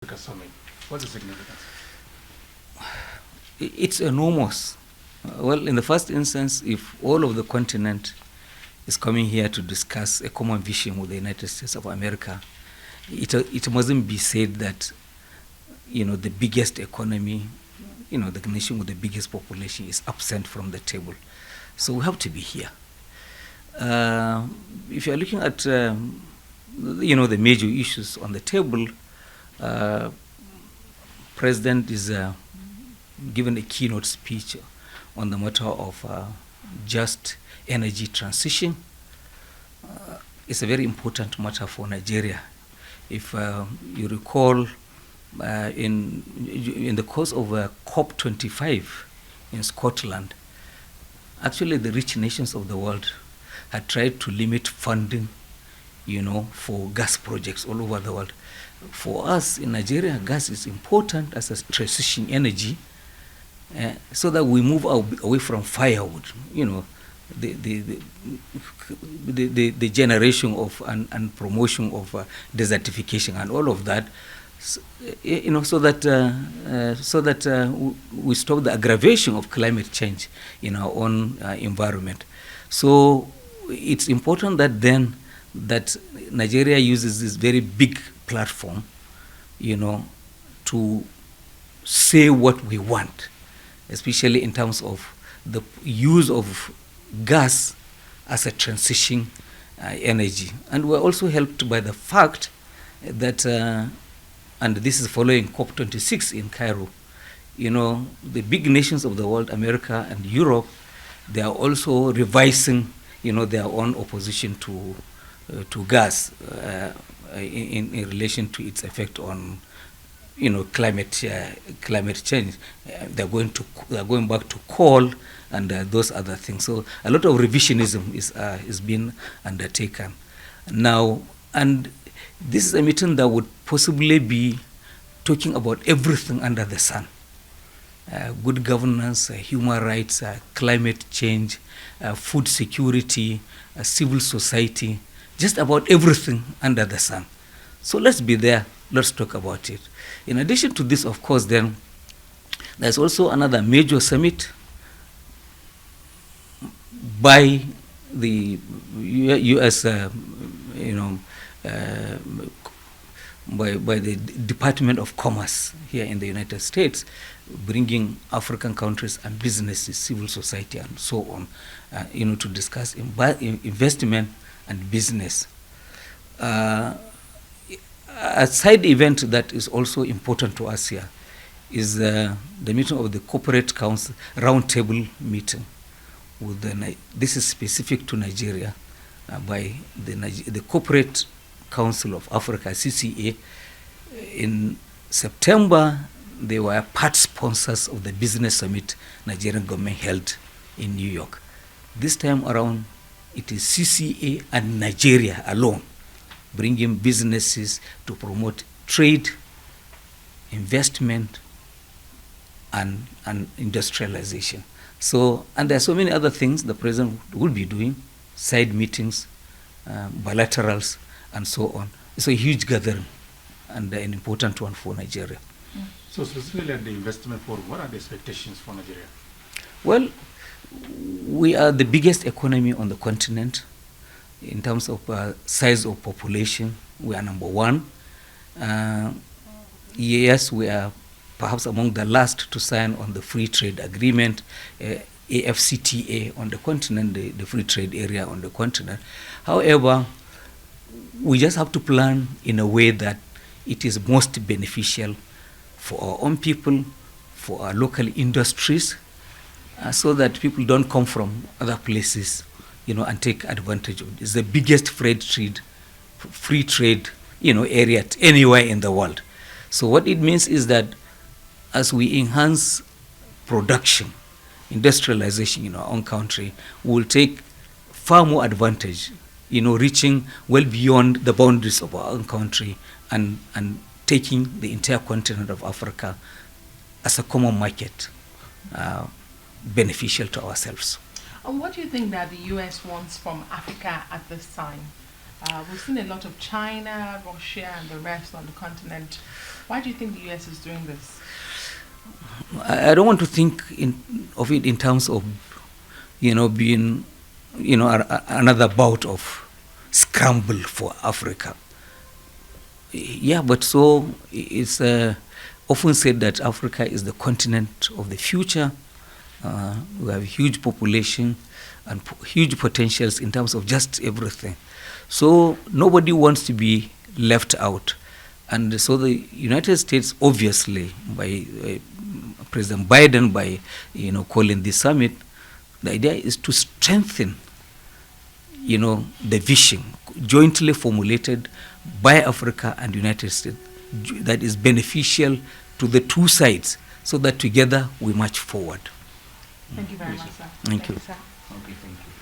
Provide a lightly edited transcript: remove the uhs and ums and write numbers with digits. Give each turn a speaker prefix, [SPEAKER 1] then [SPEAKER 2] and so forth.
[SPEAKER 1] Summit. What's the significance?
[SPEAKER 2] It's enormous. Well, in the first instance, if all of the continent is coming here to discuss a common vision with the United States of America, it mustn't be said that, the biggest economy, the nation with the biggest population is absent from the table. So we have to be here. If you're looking at, the major issues on the table, President is given a keynote speech on the matter of just energy transition. It's a very important matter for Nigeria. If you recall, in the course of COP25 in Scotland, actually the rich nations of the world had tried to limit funding, for gas projects all over the world. For us in Nigeria, gas is important as a transition energy, so that we move away from firewood. The generation of and promotion of desertification and all of that, so that we stop the aggravation of climate change in our own environment. So it's important that Nigeria uses this very big platform, to say what we want, especially in terms of the use of gas as a transition energy. And we're also helped by the fact that, and this is following COP26 in Cairo, the big nations of the world, America and Europe, they are also revising, their own opposition to gas in relation to its effect on, climate change. They're going back to coal and those other things. So a lot of revisionism is being undertaken now, and this is a meeting that would possibly be talking about everything under the sun: good governance, human rights, climate change, food security, civil society, just about everything under the sun. So let's be there, let's talk about it. In addition to this, of course, then, there's also another major summit by the U.S., by the Department of Commerce here in the United States, bringing African countries and businesses, civil society, and so on, to discuss investment and business. A side event that is also important to us here is the meeting of the Corporate Council Roundtable meeting. This is specific to Nigeria, by the Corporate Council of Africa, CCA. In September, they were part sponsors of the business summit Nigerian government held in New York. This time around, it is CCA and Nigeria alone bringing businesses to promote trade, investment, and industrialization. So, and there are so many other things the president will be doing: side meetings, bilaterals, and so on. It's a huge gathering and an important one for Nigeria.
[SPEAKER 1] So specifically at the investment forum, what are the expectations for Nigeria?
[SPEAKER 2] Well, we are the biggest economy on the continent. In terms of size of population, we are number one. Yes, we are perhaps among the last to sign on the free trade agreement, AFCTA on the continent, the free trade area on the continent. However, we just have to plan in a way that it is most beneficial for our own people, for our local industries, so that people don't come from other places, and take advantage of it. It's the biggest free trade, area anywhere in the world. So what it means is that as we enhance production, industrialization in our own country, we'll take far more advantage, reaching well beyond the boundaries of our own country and taking the entire continent of Africa as a common market, beneficial to ourselves.
[SPEAKER 3] And what do you think that the U.S. wants from Africa at this time? We've seen a lot of China, Russia, and the rest on the continent. Why do you think the U.S. is doing this?
[SPEAKER 2] I don't want to think of it in terms of, being, another bout of scramble for Africa. Yeah, but so it's often said that Africa is the continent of the future. We have huge population and huge potentials in terms of just everything. So nobody wants to be left out. And so the United States, obviously, by President Biden, by calling this summit, the idea is to strengthen, the vision jointly formulated by Africa and United States that is beneficial to the two sides, so that together we march forward.
[SPEAKER 3] Thank you very much, sir.
[SPEAKER 2] Thank you.
[SPEAKER 3] Sir.
[SPEAKER 2] Okay, thank you.